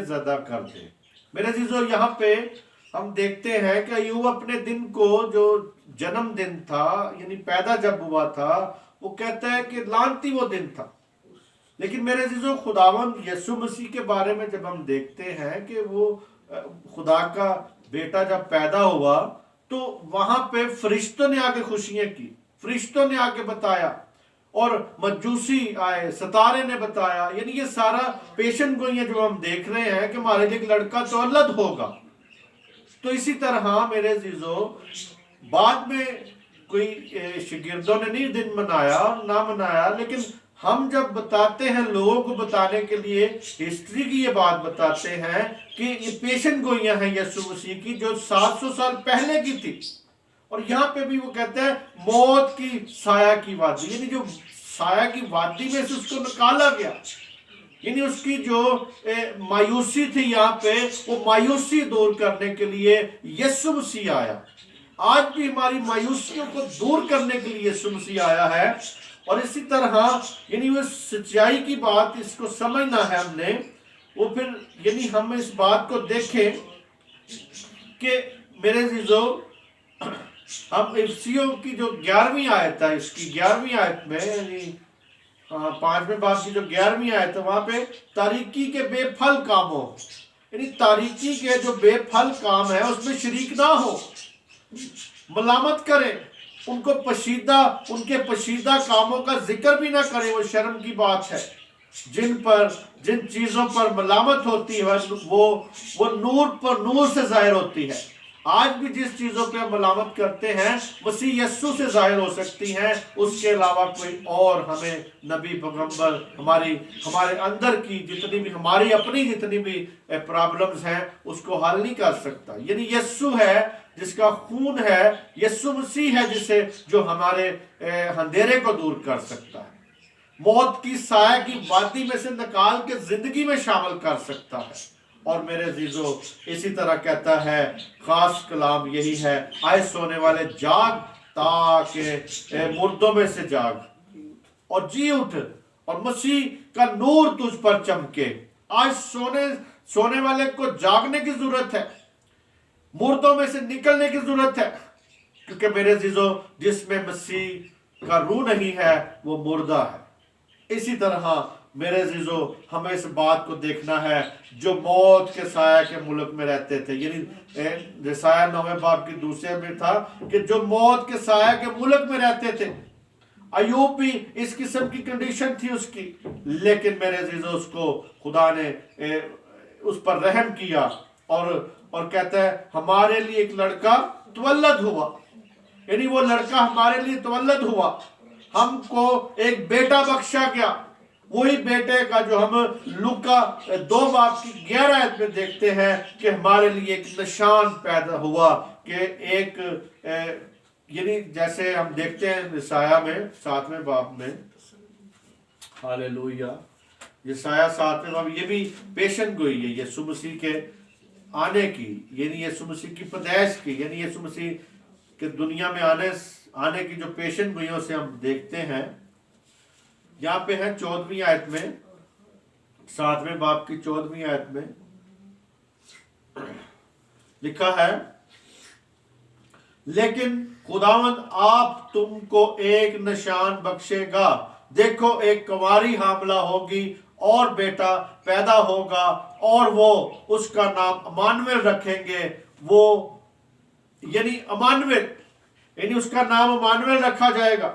ज़्यादा कर दे। मेरे अजीजों, यहाँ पे हम देखते हैं कि अय्यूब अपने दिन को, जो जन्मदिन था यानी पैदा जब हुआ था, वो कहता है कि लानती वो दिन था। लेकिन मेरे अजीजों, खुदावंद यीशु मसीह के बारे में जब हम देखते हैं कि वो खुदा का बेटा जब पैदा हुआ, तो वहां पे फरिश्तों ने आके खुशियां की, फरिश्तों ने आके बताया, और मजूसी आए, सितारे ने बताया। यानी ये सारा पेशन गोइयां जो हम देख रहे हैं कि हमारे लिए एक लड़का तो अलग होगा। तो इसी तरह मेरे अजीजों, बाद में कोई शागिर्दों ने नहीं दिन मनाया और ना मनाया, लेकिन हम जब बताते हैं, लोगों को बताने के लिए हिस्ट्री की ये बात बताते हैं कि ये पेशन गोइयां हैं यीशु मसीह की, जो 700 साल पहले की थी। और यहाँ पे भी वो कहते हैं मौत की साया की वादी, यानी जो साया की वादी में से उसको निकाला गया, यानी उसकी जो मायूसी थी यहाँ पे, वो मायूसी दूर करने के लिए यीशु मसीह आया। आज भी हमारी मायूसियों को दूर करने के लिए यीशु मसीह आया है। और इसी तरह यानी वो सच्चाई की बात, इसको समझना है हमने। वो फिर यानी हम इस बात को देखें कि मेरे अजीजों, हम इफ्सियों की जो 11वीं आयत है, इसकी 11वीं आयत में, यानी 5वें बाब की जो 11वीं आयत है, वहां पे तारीकी के बेफल कामों, यानी तारीकी के जो बेफल काम है उसमें शरीक ना हो, मलामत करें उनको, उनके पशीदा कामों का जिक्र भी ना करें। वो शर्म की बात है। जिन चीजों पर मलामत होती है वो नूर पर नूर से जाहिर होती है। आज भी जिस चीजों पे हम मलामत करते हैं, मसीह यस्सु से जाहिर हो सकती हैं, उसके अलावा कोई और हमें नबी पैगंबर हमारे अंदर की जितनी भी हमारी अपनी जितनी भी प्रॉब्लम्स हैं उसको हल नहीं कर सकता। यानी यस्सु है जिसका खून है, यस्सु मसीह है जिसे जो हमारे अंधेरे को दूर कर सकता है, मौत की साया की वादी में से निकाल के जिंदगी में शामिल कर सकता है। और मेरे अजीजों, इसी तरह कहता है खास कलाम यही है, आए सोने वाले जाग, ताकि मुर्दों में से जाग और जी उठ, और मसीह का नूर तुझ पर चमके। आज सोने वाले को जागने की जरूरत है, मुर्दों में से निकलने की जरूरत है, क्योंकि मेरे अजीजों, जिसमें मसीह का रूह नहीं है वो मुर्दा है। इसी तरह मेरे अजीजों, हमें इस बात को देखना है, जो मौत के साया के मुल्क में रहते थे, यानी यशायाह 9वें बाब की दूसरे में था कि जो मौत के साया के मुल्क में रहते थे। अय्यूब भी इस किस्म की कंडीशन थी उसकी, लेकिन मेरे अजीजों, उसको खुदा ने उस पर रहम किया और कहता है हमारे लिए एक लड़का तवल्लद हुआ, यानी वो लड़का हमारे लिए तवल्लद हुआ, हमको एक बेटा बख्शा गया। वही बेटे का जो हम लूका 2 बाब की 11 आयत में देखते हैं कि हमारे लिए एक निशान पैदा हुआ, कि एक यानी जैसे हम देखते हैं यशायाह में 7वें बाब में, हालेलुया, यशायाह 7वें बाब, ये भी पेशन गोई है यीशु मसीह के आने की, यानी यीशु मसीह की पैदाइश की, यानी यीशु मसीह के दुनिया में आने की जो पेशन गोइयों से हम देखते हैं। यहाँ पे है 14वीं आयत में, 7वें बाब की 14वीं आयत में लिखा है, लेकिन खुदावंद आप तुमको एक निशान बख्शेगा, देखो एक कुंवारी हामला होगी और बेटा पैदा होगा, और वो उसका नाम अमानुएल रखेंगे। वो यानी अमानुएल, यानी उसका नाम अमानुएल रखा जाएगा,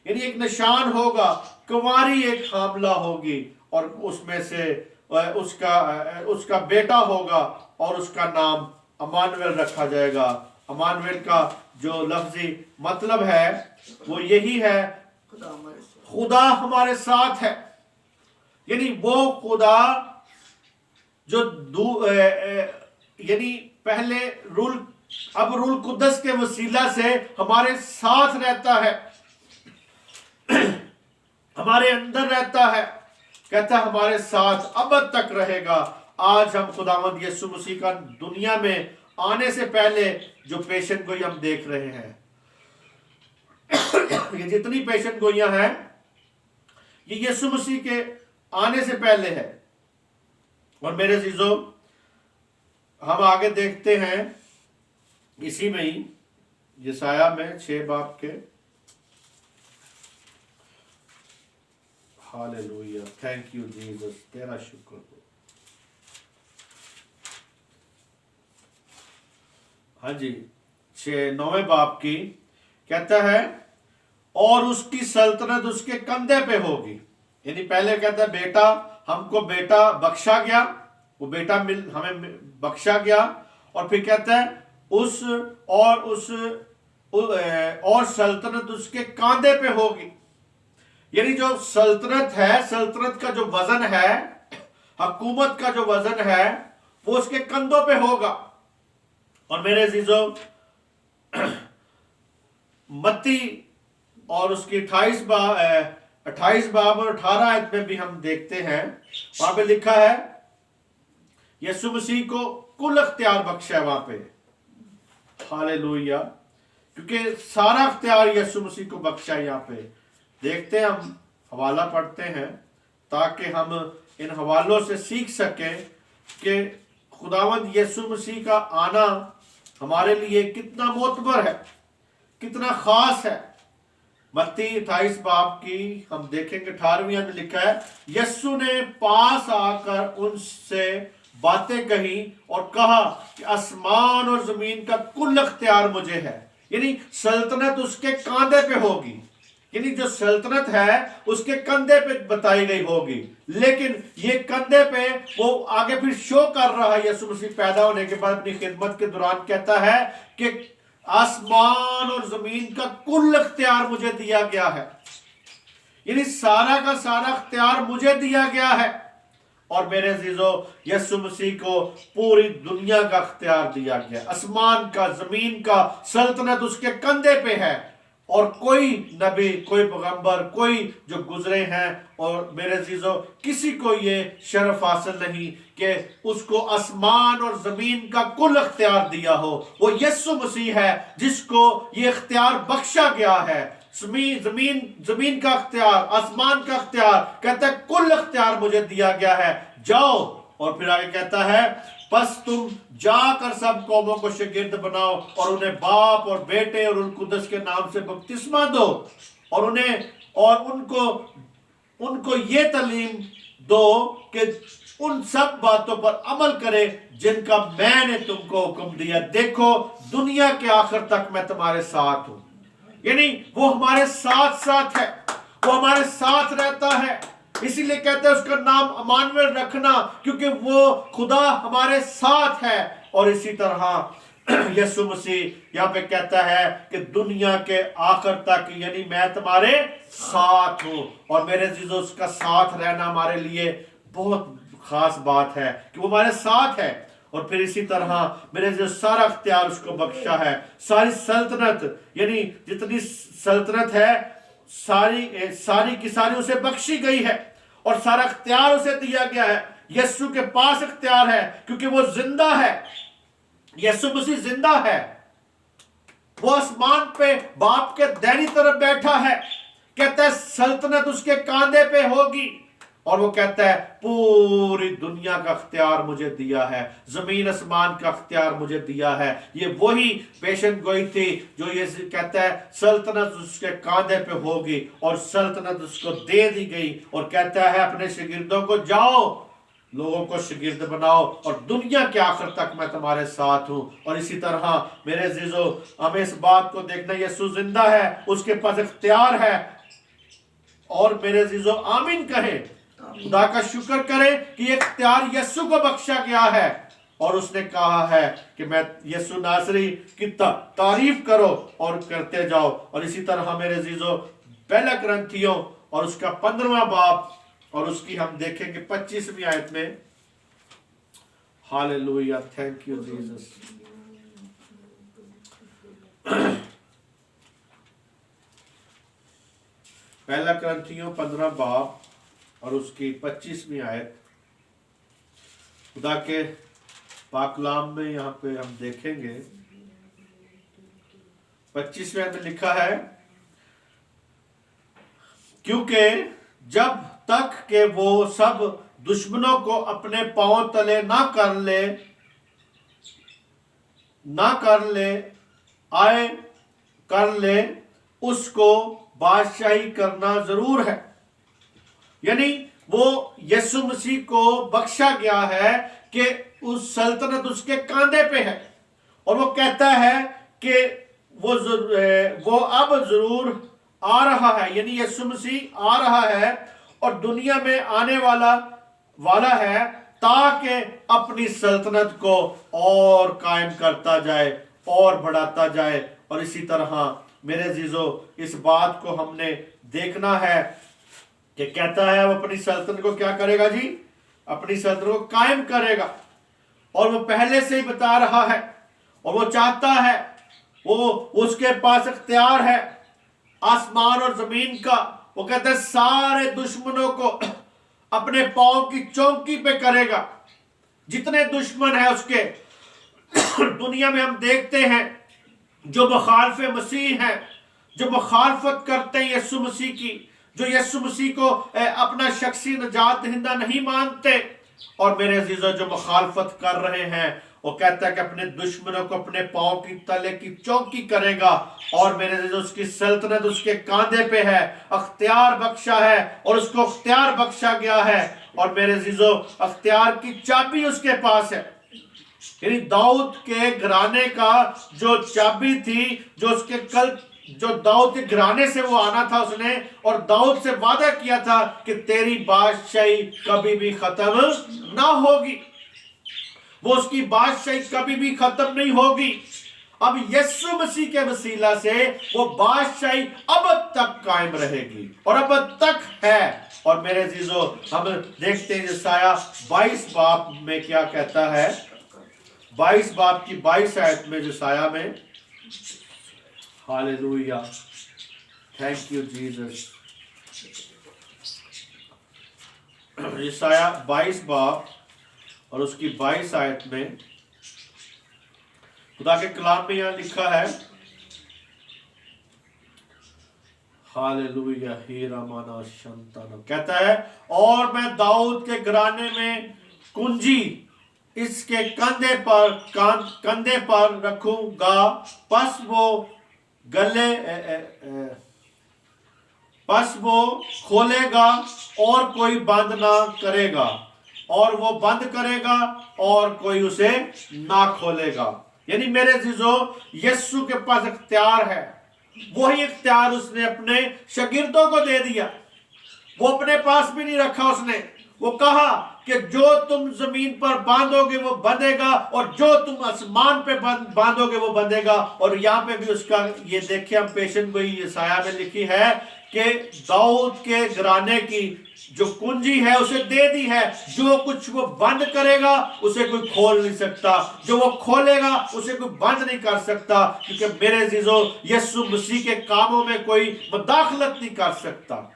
यानी एक निशान होगा, कुंवारी एक हामला होगी और उसमें से उसका बेटा होगा और उसका नाम अमानुएल रखा जाएगा। अमानुएल का जो लफ्जी मतलब है वो यही है, खुदा हमारे साथ है, यानी वो खुदा जो यानी पहले अब रूल कुद्दस के वसीला से हमारे साथ रहता है, हमारे अंदर रहता है, कहता है हमारे साथ अब तक रहेगा। आज हम खुदावंद यीशु मसीह का दुनिया में आने से पहले जो पेशन गोई हम देख रहे हैं, ये जितनी पेशन गोइयां हैं ये यीशु मसीह के आने से पहले है। और मेरे अजीजों, हम आगे देखते हैं इसी में ही यशाया में 6 बाब के, हालेलुया, थैंक यू जीसस, तेरा शुक्र हो। हाँ जी, 9वें बाब की कहता है, और उसकी सल्तनत उसके कंधे पे होगी। यानी पहले कहता है बेटा, हमको बेटा बख्शा गया, वो बेटा हमें बख्शा गया, और फिर कहता है और सल्तनत उसके कांधे पे होगी। यानी जो सल्तनत है, सल्तनत का जो वजन है, हुकूमत का जो वजन है, वो उसके कंधों पे होगा। और मेरे अजीजों, मत्ती और उसकी 28 बाब और 18 आयत में भी हम देखते हैं, वहां पे लिखा है यीशु मसीह को कुल अख्तियार बख्शा है वहां पे, हालेलुया, क्योंकि सारा अख्तियार यीशु मसीह को बख्शा है। यहाँ पे देखते हैं, हम हवाला पढ़ते हैं ताकि हम इन हवालों से सीख सकें कि खुदावंद यीशु मसीह का आना हमारे लिए कितना मोतबर है, कितना खास है। मत्ती 28 बाब की हम देखेंगे, 18वीं में लिखा है, यीशु ने पास आकर उनसे बातें कही और कहा कि आसमान और जमीन का कुल अख्तियार मुझे है। यानी सल्तनत उसके कांधे पे होगी, यानी जो सल्तनत है उसके कंधे पे बताई गई होगी। लेकिन ये कंधे पे वो आगे फिर शो कर रहा है, यीशु मसीह पैदा होने के बाद अपनी खिदमत के दौरान कहता है कि आसमान और जमीन का कुल अख्तियार मुझे दिया गया है। यानी सारा का सारा अख्तियार मुझे दिया गया है। और मेरे अजीजों, यीशु मसीह को पूरी दुनिया का अख्तियार दिया गया, आसमान का, जमीन का, सल्तनत उसके कंधे पे है। और कोई नबी, कोई पैगंबर, कोई जो गुजरे हैं, और मेरे अजीजों, किसी को ये शर्फ हासिल नहीं कि उसको आसमान और जमीन का कुल अख्तियार दिया हो। वो यीशु मसीह है जिसको ये अख्तियार बख्शा गया है। जमीन का अख्तियार, आसमान का अख्तियार, कहता है कुल अख्तियार मुझे दिया गया है, जाओ। और फिर आगे कहता है, बस तुम जाकर सब कौमों को शागिर्द बनाओ और उन्हें बाप और बेटे और कुदस के नाम से बपतिस्मा दो, और उनको ये तालीम दो कि उन सब बातों पर अमल करे जिनका मैंने तुमको हुक्म दिया। देखो, दुनिया के आखिर तक मैं तुम्हारे साथ हूं। यानी वो हमारे साथ साथ है, वो हमारे साथ रहता है। इसीलिए कहते हैं उसका नाम अमानुएल रखना, क्योंकि वो खुदा हमारे साथ है। और इसी तरह यीशु मसीह यहाँ पे कहता है कि दुनिया के आखिर तक, यानी मैं तुम्हारे साथ हूं। और मेरे अजीजों, उसका साथ रहना हमारे लिए बहुत खास बात है कि वो हमारे साथ है। और फिर इसी तरह मेरे जो सारा अख्तियार उसको बख्शा है, सारी सल्तनत, यानी जितनी सल्तनत है सारी की सारी उसे बख्शी गई है, और सारा अख्तियार उसे दिया गया है। यीशु के पास अख्तियार है क्योंकि वो जिंदा है। यीशु मसीह जिंदा है, वो आसमान पे बाप के दाहिनी तरफ बैठा है। कहता है सल्तनत उसके कांधे पे होगी, और वो कहता है पूरी दुनिया का अख्तियार मुझे दिया है, जमीन आसमान का अख्तियार मुझे दिया है। ये वही पेशन गोई थी जो ये कहता है सल्तनत उसके कांधे पे होगी, और सल्तनत उसको दे दी गई। और कहता है अपने शागिर्दों को, जाओ लोगों को शागिर्द बनाओ, और दुनिया के आखिर तक मैं तुम्हारे साथ हूं। और इसी तरह मेरे अजीजों, हमें इस बात को देखना, यीशु जिंदा है, उसके पास इख्तियार है। और मेरे अजीजों, आमीन कहें, खुदा का शुक्र करें कि इख्तियार यीशु को बख्शा गया है। और उसने कहा है कि मैं यीशु नासरी की तारीफ करो और करते जाओ। और इसी तरह मेरे अजीजों, पहला ग्रंथियों और उसका 15वां बाब और उसकी हम देखेंगे 25वीं आयत में। Hallelujah, thank you Jesus. पहला ग्रंथियों 15 बाब और उसकी 25वीं आयत, खुदा के पाकलाम में यहाँ पे हम देखेंगे। 25वें आयत में लिखा है, क्योंकि जब तक के वो सब दुश्मनों को अपने पांव तले ना कर ले उसको बादशाही करना जरूर है। यानी वो यीशु मसीह को बख्शा गया है कि उस सल्तनत उसके कांधे पे है, और वो कहता है कि वो अब जरूर आ रहा है, यानी यीशु मसीह आ रहा है और दुनिया में आने वाला है ताकि अपनी सल्तनत को और कायम करता जाए और बढ़ाता जाए। और इसी तरह मेरे अजीजों, इस बात को हमने देखना है कि कहता है वो अपनी सल्तनत को क्या करेगा जी? अपनी सल्तनत को कायम करेगा। और वो पहले से ही बता रहा है, और वो चाहता है, वो उसके पास इख्तियार है आसमान और जमीन का। वो कहता है सारे दुश्मनों को अपने पांव की चौकी पे करेगा। जितने दुश्मन है उसके दुनिया में हम देखते हैं, जो मुखालिफ मसीह हैं, जो मुखालफत करते हैं यीशु मसीह की, जो यीशु मसीह को अपना शख्सी निजात दहिंदा नहीं मानते, और मेरे अजीजों जो मुखालफत कर रहे हैं, वो कहता है कि अपने दुश्मनों को अपने पांव की तले की चौकी करेगा। और मेरे अजीजों उसकी सल्तनत उसके कांधे पे है, अख्तियार बख्शा है और उसको अख्तियार बख्शा गया है। और मेरे अजीजों अख्तियार की चाबी उसके पास है। यानी दाऊद के घराने का जो चाबी थी, जो दाऊद के घराने से वो आना था उसने, और दाऊद से वादा किया था कि तेरी बादशाही कभी भी खत्म ना होगी। वो उसकी बादशाही कभी भी खत्म नहीं होगी। अब यीशु मसीह के वसीला से वो बादशाही अब तक कायम रहेगी और अब तक है। और मेरे अजीजों, हम देखते हैं यशायाह 22 बाब में क्या कहता है। 22 बाब की 22 आयत में यशायाह में, हालेलुया, थैंक यू जीसस। यशायाह 22 बाब और उसकी 22 आयत में खुदा के कलाम में यहां लिखा है, हालेलुया, ही रामाना शंताना, कहता है और मैं दाऊद के घराने में कुंजी इसके कंधे पर रखूंगा, पस वो खोलेगा और कोई बंद ना करेगा, और वो बंद करेगा और कोई उसे ना खोलेगा। यानी मेरे अजीजों, यीशु के पास इख्तियार है। वही इख्तियार उसने अपने शागिर्दों को दे दिया। वो अपने पास भी नहीं रखा उसने। वो कहा कि जो तुम जमीन पर बांधोगे वो बंधेगा, और जो तुम आसमान पे बांधोगे वो बंधेगा। और यहाँ पे भी उसका ये देखिए, हम पेशन गोई यशायाह में लिखी है कि दाऊद के घराने की जो कुंजी है उसे दे दी है। जो कुछ वो बंद करेगा उसे कोई खोल नहीं सकता, जो वो खोलेगा उसे कोई बंद नहीं कर सकता, क्योंकि मेरे अजीजों यीशु मसीह के कामों में कोई मुदाखलत नहीं कर सकता।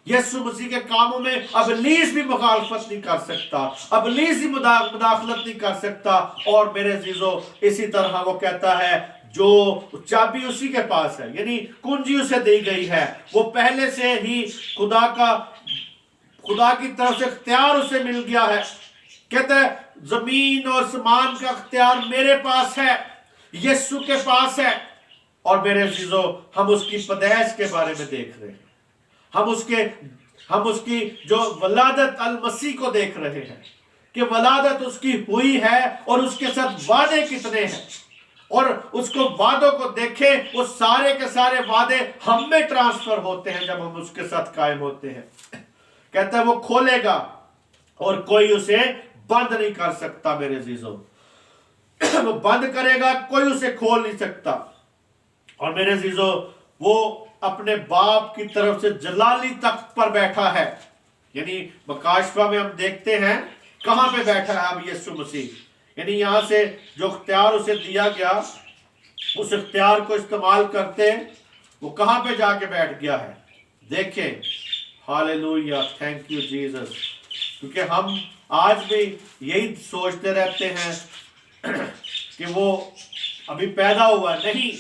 यीशु मसीह के कामों में इब्लीस भी मुखालफत नहीं कर सकता, इब्लीस भी मुदाखलत नहीं कर सकता। और मेरे अजीजों, इसी तरह वो कहता है जो चाबी उसी के पास है, यानी कुंजी उसे दी गई है। वो पहले से ही खुदा की तरफ से इख्तियार उसे मिल गया है। कहता है जमीन और आसमान का इख्तियार मेरे पास है, यीशु के पास है। और मेरे अजीजों, हम उसकी पैदाइश के बारे में देख रहे हैं। हम उसकी जो वलादत अल मसीह को देख रहे हैं कि वलादत उसकी हुई है और उसके साथ वादे कितने हैं। और उसको वादों को देखें, वो सारे के सारे वादे हम में ट्रांसफर होते हैं जब हम उसके साथ कायम होते हैं। कहता है वो खोलेगा और कोई उसे बंद नहीं कर सकता। मेरे अजीजों, वो बंद करेगा, कोई उसे खोल नहीं सकता। और मेरे अजीजों, वो अपने बाप की तरफ से जलाली तख्त पर बैठा है। यानी मकाशफा में हम देखते हैं कहां पे बैठा है अब यीशु मसीह। यानी यहां से जो इख्तियार उसे दिया गया, उस इख्तियार को इस्तेमाल करते वो कहां पे जाके बैठ गया है। देखें, हालेलुया, थैंक यू जीसस। क्योंकि हम आज भी यही सोचते रहते हैं कि वो अभी पैदा हुआ नहीं,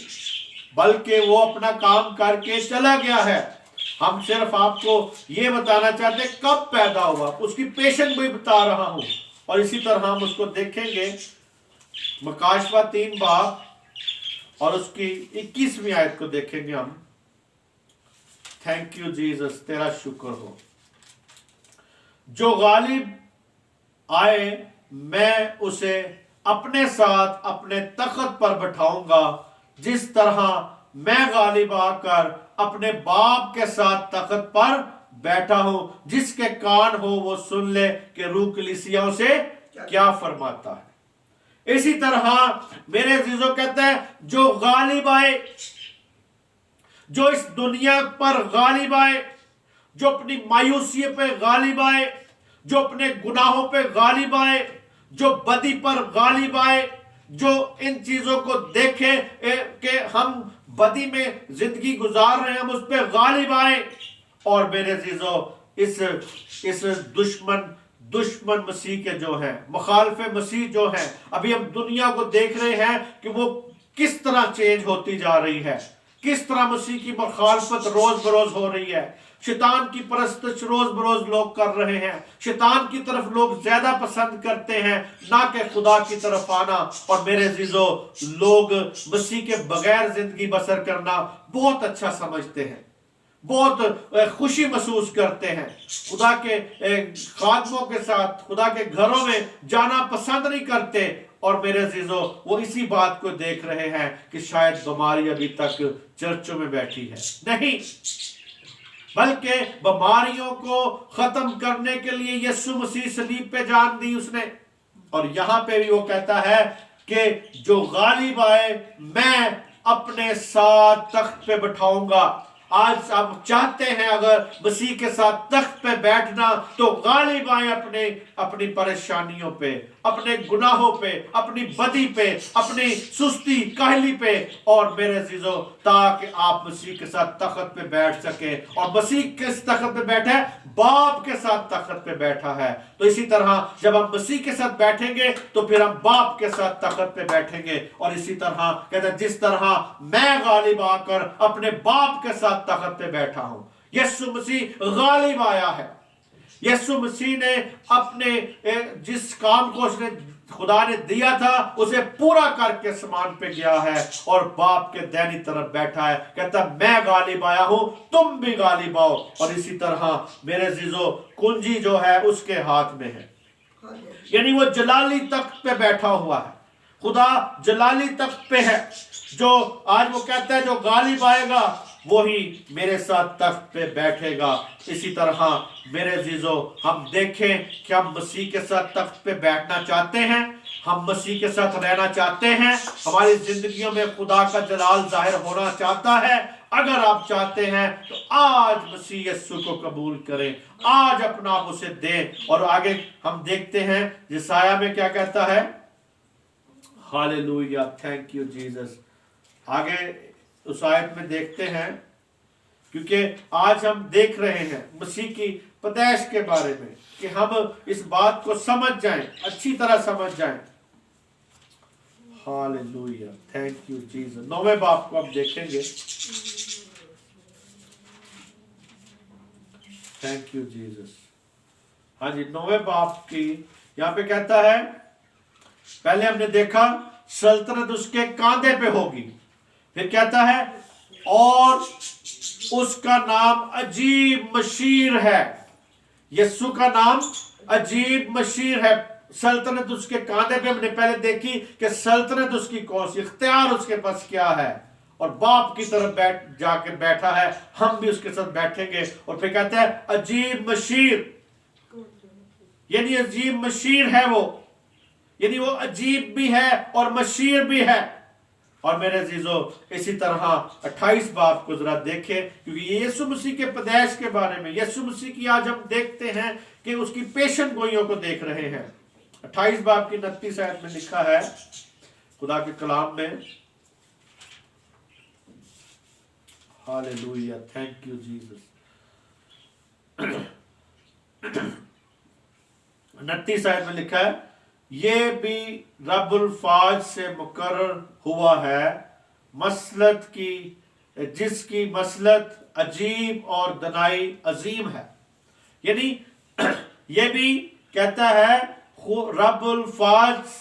बल्कि वो अपना काम करके चला गया है। हम सिर्फ आपको ये बताना चाहते हैं कब पैदा हुआ, उसकी पेशेंट भी बता रहा हूं। और इसी तरह हम उसको देखेंगे मकाशवा 3 बाब और उसकी 21वीं आयत को देखेंगे हम। थैंक यू जीसस, तेरा शुक्र हो। जो गालिब आए मैं उसे अपने साथ अपने तख्त पर बैठाऊंगा, जिस तरह मैं गालिब आकर अपने बाप के साथ तख्त पर बैठा हूं। जिसके कान हो वो सुन ले कि रूह कलीसियाओं से क्या फरमाता है। इसी तरह मेरे अजीजों कहते हैं जो गालिब आए, जो इस दुनिया पर गालिब आए, जो अपनी मायूसी पे गालिब आए, जो अपने गुनाहों पे गालिब आए, जो बदी पर गालिब आए, जो इन चीजों को देखे कि हम बदी में जिंदगी गुजार रहे हैं, हम उस पर गालिब आए। और मेरे अजीजों इस दुश्मन मसीह के जो हैं, मुखालफे मसीह जो हैं, अभी हम दुनिया को देख रहे हैं कि वो किस तरह चेंज होती जा रही है, किस तरह मसीह की मुखालफत रोज बरोज हो रही है। शैतान की परस्तिश रोज बरोज लोग कर रहे हैं। शैतान की तरफ लोग ज्यादा पसंद करते हैं ना कि खुदा की तरफ आना। और मेरे अजीजों, लोग मसीह के बगैर जिंदगी बसर करना बहुत अच्छा समझते हैं, बहुत खुशी महसूस करते हैं। खुदा के खादमों के साथ खुदा के घरों में जाना पसंद नहीं करते। और मेरे अजीजों, वो इसी बात को देख रहे हैं कि शायद बीमारी अभी तक चर्चों में बैठी है। नहीं, बल्कि बीमारियों को खत्म करने के लिए यीशु मसीह सलीब पे जान दी उसने। और यहां पे भी वो कहता है कि जो गालिब आए मैं अपने साथ तख्त पे बैठाऊंगा। आज आप चाहते हैं अगर मसीह के साथ तख्त पे बैठना, तो गालिब आए अपनी परेशानियों पे, अपने गुनाहों पे, अपनी बदी पे, अपनी सुस्ती काहली पे। और मेरे अजीजों, ताकि आप मसीह के साथ तख्त पे बैठ सके। और मसीह किस तख्त पे बैठा है? बाप के साथ तख्त पे बैठा है। तो इसी तरह जब हम मसीह के साथ बैठेंगे तो फिर हम बाप के साथ तख्त पे बैठेंगे। और इसी तरह कहता है जिस तरह मैं गालिब आकर अपने बाप के साथ तख्त पे बैठा हूं। यीशु मसीह गालिब आया है। यीशु मसीह ने अपने जिस काम को उसने खुदा ने दिया था उसे पूरा करके समान पे गया है और बाप के दाहिनी तरफ बैठा है। कहता मैं गालिब आया हूं, तुम भी गालिब आओ। और इसी तरह मेरे अजीजों, कुंजी जो है उसके हाथ में है, यानी वो जलाली तख्त पे बैठा हुआ है। खुदा जलाली तख्त पे है। जो आज वो कहता है जो गालिब आएगा वही मेरे साथ तख्त पे बैठेगा। इसी तरह मेरे अजीजों, हम देखें कि हम मसीह के साथ तख्त पे बैठना चाहते हैं, हम मसीह के साथ रहना चाहते हैं, हमारी जिंदगियों में खुदा का जलाल जाहिर होना चाहता है। अगर आप चाहते हैं तो आज मसीह यीशु को कबूल करें, आज अपना आप उसे दें। और आगे हम देखते हैं यशायाह में क्या कहता है। Hallelujah, thank you Jesus. आगे उस आयत में देखते हैं, क्योंकि आज हम देख रहे हैं मसीह की पैदाइश के बारे में कि हम इस बात को समझ जाएं, अच्छी तरह समझ जाएं। Hallelujah, thank you Jesus. 9वें बाब को हम देखेंगे। Thank you Jesus. हाँ जी, 9वें बाब की यहां पे कहता है, पहले हमने देखा सल्तनत उसके कांधे पे होगी। फिर कहता है और उसका नाम अजीब मशीर है। यीशु का नाम अजीब मशीर है। सल्तनत उसके कांधे पे हमने पहले देखी कि सल्तनत उसकी कौन सी, इख्तियार उसके पास क्या है। और बाप की तरफ जाकर बैठा है, हम भी उसके साथ बैठेंगे। और फिर कहता है अजीब मशीर, यानी अजीब मशीर है वो, यानी वो अजीब भी है और मशीर भी है। और मेरे अजीजों, इसी तरह 28 बाब को जरा देखें, क्योंकि यीशु मसीह के पैदाइश के बारे में, यीशु मसीह की आज हम देखते हैं कि उसकी पेशन गोइयों को देख रहे हैं। 28 बाब की 29 आयत में लिखा है खुदा के कलाम में। Hallelujah, thank you Jesus. 29 आयत में लिखा है, ये भी रब्बुल फाज से मुकर्रर हुआ है, मसलत की जिसकी मसलत عجیب اور دنائی عظیم ہے. یعنی یہ بھی کہتا ہے رب الفاظ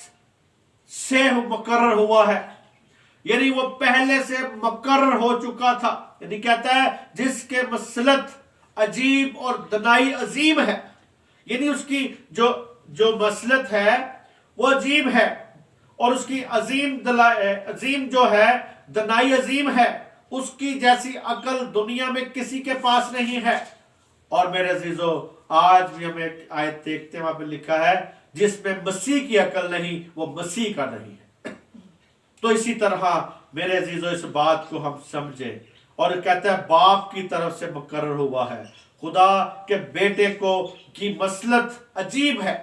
سے مقرر ہوا ہے، یعنی وہ پہلے سے مقرر ہو چکا تھا. یعنی کہتا ہے جس کے مسلط عجیب اور دنائی عظیم ہے، یعنی اس کی جو مسلط ہے وہ عجیب ہے، اور اس کی عظیم جو ہے دنائی عظیم ہے. اس کی جیسی عقل دنیا میں کسی کے پاس نہیں ہے. اور میرے عزیزو آج بھی ہم ایک آیت دیکھتے ہیں، وہاں پہ لکھا ہے جس میں مسیح کی عقل نہیں وہ مسیح کا نہیں ہے. تو اسی طرح میرے عزیزو اس بات کو ہم سمجھیں، اور کہتا ہے باپ کی طرف سے مقرر ہوا ہے. خدا کے بیٹے کی مسلط عجیب ہے.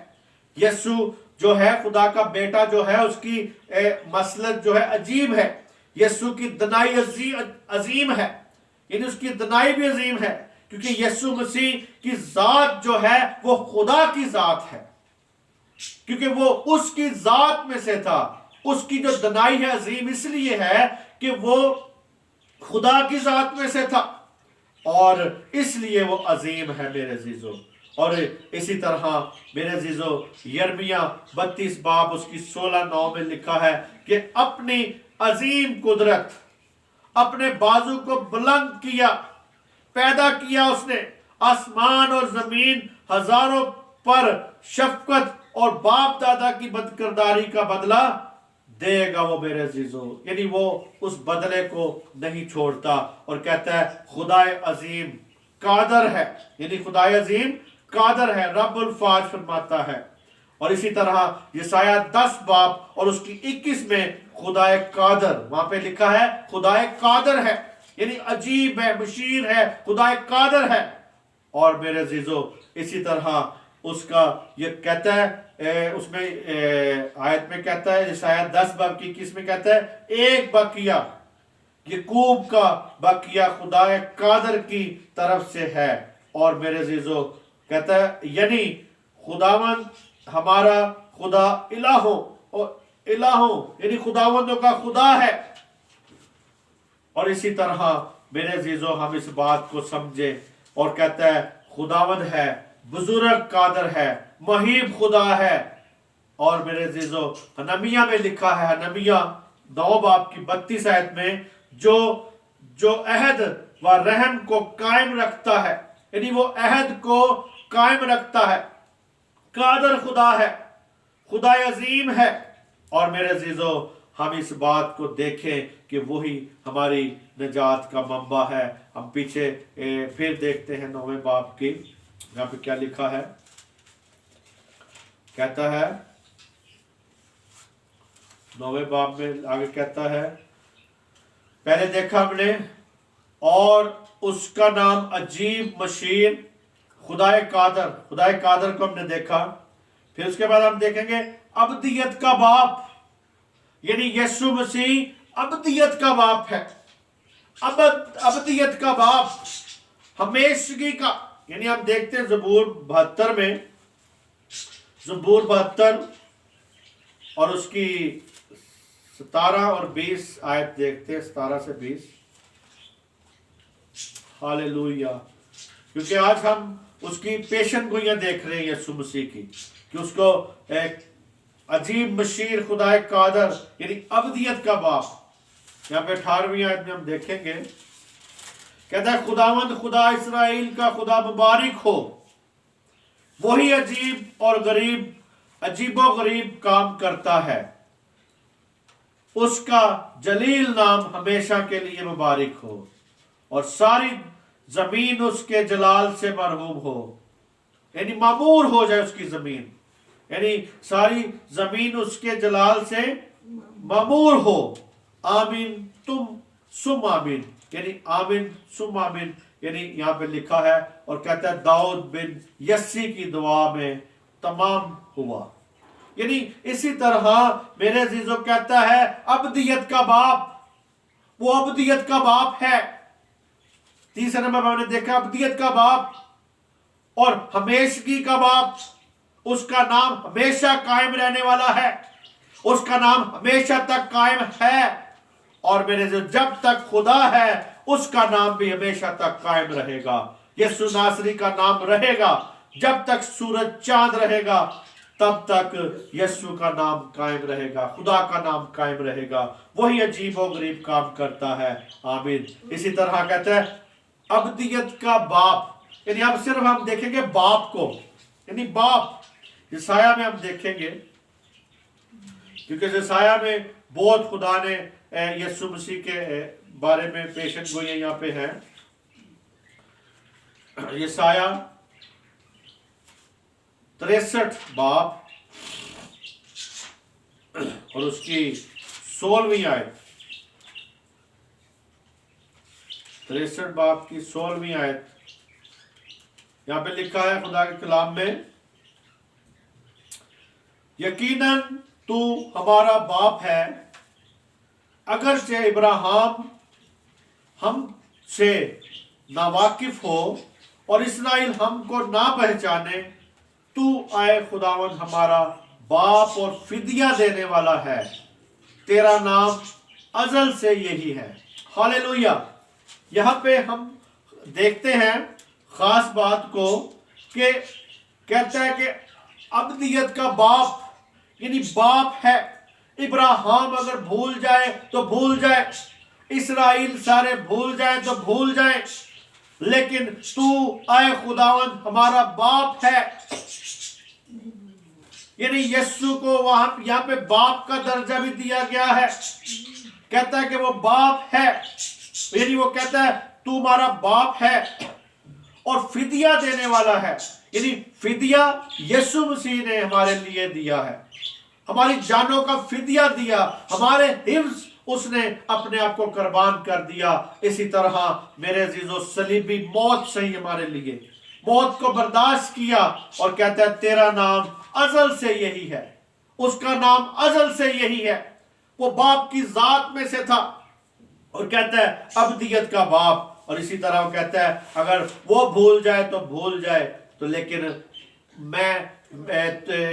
یسوع جو ہے خدا کا بیٹا جو ہے اس کی مسلط جو ہے عجیب ہے. یسوع کی دنائی عظیم ہے، یعنی اس کی دنائی بھی عظیم ہے، کیونکہ یسوع مسیح کی ذات جو ہے وہ خدا کی ذات ہے، کیونکہ وہ اس کی ذات میں سے تھا. اس کی جو دنائی ہے عظیم اس لیے ہے کہ وہ خدا کی ذات میں سے تھا، اور اس لیے وہ عظیم ہے میرے عزیزو. اور اسی طرح میرے عزیزو یرمیہ 32 باب اس کی 16-9 میں لکھا ہے کہ اپنی عظیم قدرت، اپنے بازو کو بلند کیا، پیدا کیا اس نے آسمان اور زمین، ہزاروں پر شفقت اور باپ دادا کی بدکرداری کا بدلہ دے گا وہ میرے عزیزو. یعنی وہ اس بدلے کو نہیں چھوڑتا، اور کہتا ہے خدا عظیم قادر ہے، یعنی خدا عظیم قادر ہے، رب الفاظ فرماتا ہے. اور اسی طرح یسایہ 10 باب اور اس کی 21 میں خدا قادر، وہاں پہ لکھا ہے خدا قادر ہے، یعنی عجیب ہے، مشیر ہے، خدا قادر ہے. اور میرے عزیزو اسی طرح اس کا یہ کہتا ہے اس میں آیت میں کہتا ہے یسایہ 10 باب کی 21 میں کہتا ہے ایک بقیہ یعقوب کا بقیہ خدا قادر کی طرف سے ہے. اور میرے عزیزو کہتا ہے یعنی خداوند ہمارا خدا الہوں یعنی خداوندوں کا خدا ہے. اور اسی طرح میرے عزیزو ہم اس بات کو سمجھے، اور کہتا ہے خداوند ہے، بزرگ قادر ہے، مہیب خدا ہے. اور میرے عزیزو حنمیہ میں لکھا ہے، حنمیہ 9 باب کی 32 آیت میں جو عہد و رحم کو قائم رکھتا ہے، یعنی وہ عہد کو قائم رکھتا ہے، قادر خدا ہے، خدا عظیم ہے. اور میرے عزیزو ہم اس بات کو دیکھیں کہ وہی ہماری نجات کا منبع ہے. ہم پیچھے پھر دیکھتے ہیں 9 باب کی، یہاں پہ کیا لکھا ہے. کہتا ہے 9 باب میں آگے کہتا ہے پہلے دیکھا ہم نے، اور اس کا نام عجیب، مشیر، خدا قادر کو ہم نے دیکھا. پھر اس کے بعد ہم دیکھیں گے ابدیت کا باپ، یعنی یسوع مسیح ابدیت کا باپ ہے. ابدیت کا باپ، ہمیشگی کا. یعنی ہم دیکھتے ہیں زبور 72 میں، زبور 72 اور اس کی 17 اور 20 آیت دیکھتے ہیں، 17 سے 20. ہاللویا. کیونکہ آج ہم اس کی پیشن گوئیاں دیکھ رہے ہیں یسوع مسیح کی، کہ اس کو ایک عجیب، مشیر، خدا قادر، یعنی ابدیت کا باپ. یہاں پہ 18ویں آیت میں ہم دیکھیں گے، کہتا ہے خداوند خدا اسرائیل کا خدا مبارک ہو، وہی عجیب و غریب کام کرتا ہے، اس کا جلیل نام ہمیشہ کے لیے مبارک ہو، اور ساری زمین اس کے جلال سے مرحوم ہو. یعنی معمور ہو جائے اس کی زمین، یعنی ساری زمین اس کے جلال سے معمور ہو. آمین تم سم آمین، یعنی آمین سم آمین، یعنی یہاں پہ لکھا ہے. اور کہتا ہے داؤد بن یسی کی دعا میں تمام ہوا. یعنی اسی طرح میرے عزیزو کہتا ہے ابدیت کا باپ، وہ ابدیت کا باپ ہے. تیسرے نمبر میں نے دیکھا ابدیت کا باپ اور ہمیشگی کا باپ. اس کا نام ہمیشہ قائم رہنے والا ہے، اس کا نام ہمیشہ تک قائم ہے. اور میرے عزیزو جب تک خدا ہے اس کا نام بھی ہمیشہ تک قائم رہے گا. یسوع ناصری کا نام رہے گا. جب تک سورج چاند رہے گا تب تک یسوع کا نام قائم رہے گا, خدا کا نام قائم رہے گا. وہی عجیب و غریب کام کرتا ہے. آمین. اسی طرح کہتے ہیں ابدیت کا باپ, یعنی اب صرف ہم دیکھیں گے باپ کو, یعنی باپ. یسایہ میں ہم دیکھیں گے, کیونکہ یسایہ میں بہت خدا نے یسوع مسیح کے بارے میں پیشن گوئیاں یہاں پہ ہیں. یسایہ 63 باب اور اس کی 16ویں آیت, 63 باب کی 16ویں آیت, یہاں پہ لکھا ہے خدا کے کلام میں, یقیناً تو ہمارا باپ ہے, اگرچہ ابراہیم ہم سے ناواقف ہو اور اسرائیل ہم کو نہ پہچانے, تو اے خداوند ہمارا باپ اور فدیہ دینے والا ہے, تیرا نام ازل سے یہی ہے. ہاللویا. یہاں پہ ہم دیکھتے ہیں خاص بات کو کہ کہتا ہے کہ ابدیت کا باپ, یعنی باپ ہے. ابراہیم اگر بھول جائے تو بھول جائے, اسرائیل سارے بھول جائیں تو بھول جائیں, لیکن تو اے خداوند ہمارا باپ ہے. یعنی یسوع کو وہاں یہاں پہ باپ کا درجہ بھی دیا گیا ہے. کہتا ہے کہ وہ باپ ہے, یعنی وہ کہتا ہے تو ہمارا باپ ہے اور فدیہ دینے والا ہے. یعنی فدیہ یسوع مسیح نے ہمارے لیے دیا ہے, ہماری جانوں کا فدیہ دیا, ہمارے حفظ اس نے اپنے آپ کو قربان کر دیا. اسی طرح میرے عزیزو صلیبی موت صحیح ہمارے لیے, موت کو برداشت کیا, اور کہتا ہے تیرا نام ازل سے یہی ہے. اس کا نام ازل سے یہی ہے. وہ باپ کی ذات میں سے تھا, اور کہتا ہے ابدیت کا باپ. اور اسی طرح وہ کہتا ہے اگر وہ بھول جائے تو بھول جائے, تو لیکن میں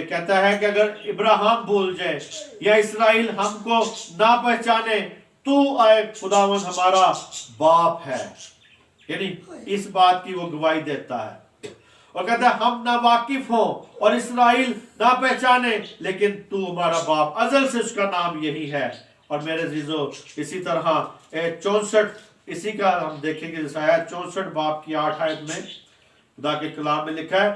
کہتا ہے کہ اگر ابراہیم بھول جائے یا اسرائیل ہم کو نہ پہچانے, تو اے خداوند ہمارا باپ ہے. یعنی اس بات کی وہ گواہی دیتا ہے, اور کہتا ہے ہم نہ واقف ہوں اور اسرائیل نہ پہچانے, لیکن تو ہمارا باپ, ازل سے اس کا نام یہی ہے. اور میرے عزیزو اسی طرح 64 اسی کا ہم دیکھیں گے, یسایہ 64 باب کی 8 آیت میں خدا کے کلام میں لکھا ہے,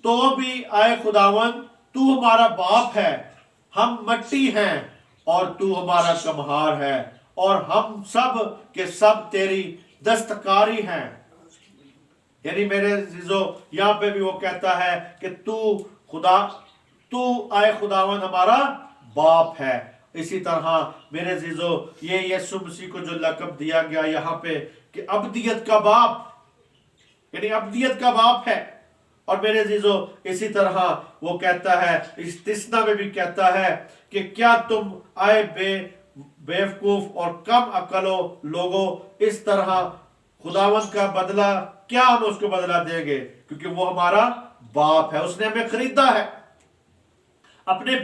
تو بھی اے خداوند تو ہمارا باپ ہے, ہم مٹی ہیں اور تو ہمارا کمہار ہے, اور ہم سب کے سب تیری دستکاری ہیں. یعنی میرے عزیزو یہاں پہ بھی وہ کہتا ہے کہ تو اے خداوند ہمارا باپ ہے. اسی طرح میرے عزیزو یہ یسوع مسیح کو جو لقب دیا گیا یہاں پہ کہ ابدیت کا باپ, یعنی ابدیت کا باپ ہے. اور میرے عزیزو اسی طرح وہ کہتا ہے, استثنا میں بھی کہتا ہے کہ کیا تم اے بیوقوف اور کم عقلو لوگوں اس طرح خداوند کا بدلہ, کیا ہم اس کو بدلہ دیں گے, کیونکہ وہ ہمارا باپ ہے, اس نے ہمیں خریدا ہے. اپنے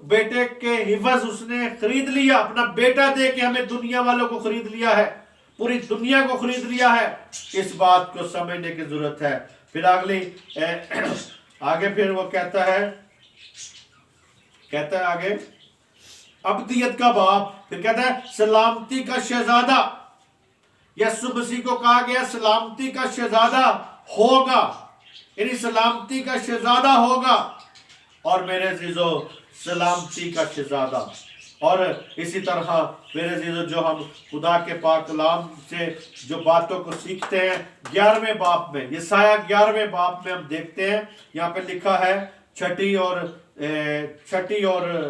بیٹے کے حفظ اس نے خرید لیا, اپنا بیٹا دے کے ہمیں دنیا والوں کو خرید لیا ہے, پوری دنیا کو خرید لیا ہے. اس بات کو سمجھنے کی ضرورت ہے. پھر آگے پھر وہ کہتا ہے آگے ابدیت کا باپ, پھر کہتا ہے سلامتی کا شہزادہ. یسوع مسیح کو کہا گیا سلامتی کا شہزادہ ہوگا, یعنی سلامتی کا شہزادہ ہوگا. اور میرے عزیزو سلامتی کا شہزادہ. اور اسی طرح میرے عزیزو جو ہم خدا کے پاک کلام سے جو باتوں کو سیکھتے ہیں 11ویں باب میں, یسایہ 11ویں باب میں ہم دیکھتے ہیں, یہاں پہ لکھا ہے 6 اور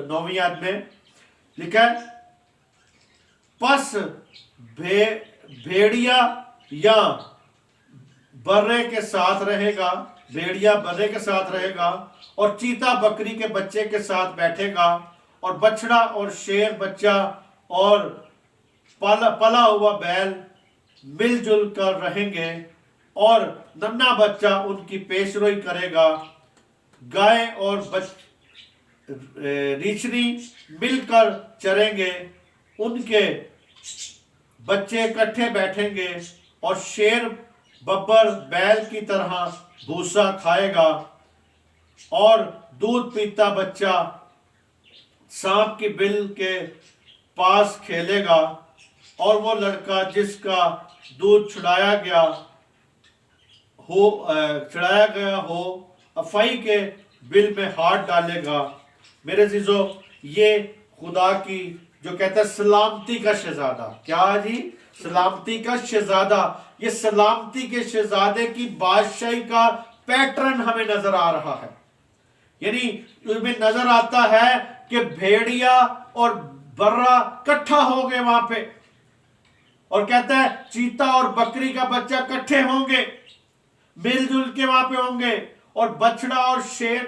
9 آیت میں لکھا ہے, پس بھیڑیا یا برے کے ساتھ رہے گا, بھیڑیا برے کے ساتھ رہے گا, اور چیتا بکری کے بچے کے ساتھ بیٹھے گا, اور بچڑا اور شیر بچہ اور پلا ہوا بیل مل جل کر رہیں گے, اور ننھا بچہ ان کی پیش روئی کرے گا. گائے اور रीछनी मिलकर चरेंगे, उनके बच्चे इकट्ठे बैठेंगे और शेर बब्बर बैल की तरह भूसा खाएगा और दूध पीता बच्चा सांप की बिल के पास खेलेगा और वो लड़का जिसका दूध छुड़ाया गया हो अफाई के बिल में हाथ डालेगा। मेरे अजीजों, ये खुदा की जो कहता है सलामती का शहजादा, क्या जी? सलामती का शहजादा। ये सलामती के शहजादे की बादशाही का पैटर्न हमें नजर आ रहा है। यानी उसमें नजर आता है कि भेड़िया और बर्रा इकट्ठा हो गए वहां पे, और कहता है चीता और बकरी का बच्चा इकट्ठे होंगे, मिलजुल के वहां पे होंगे, और बछड़ा और शेर का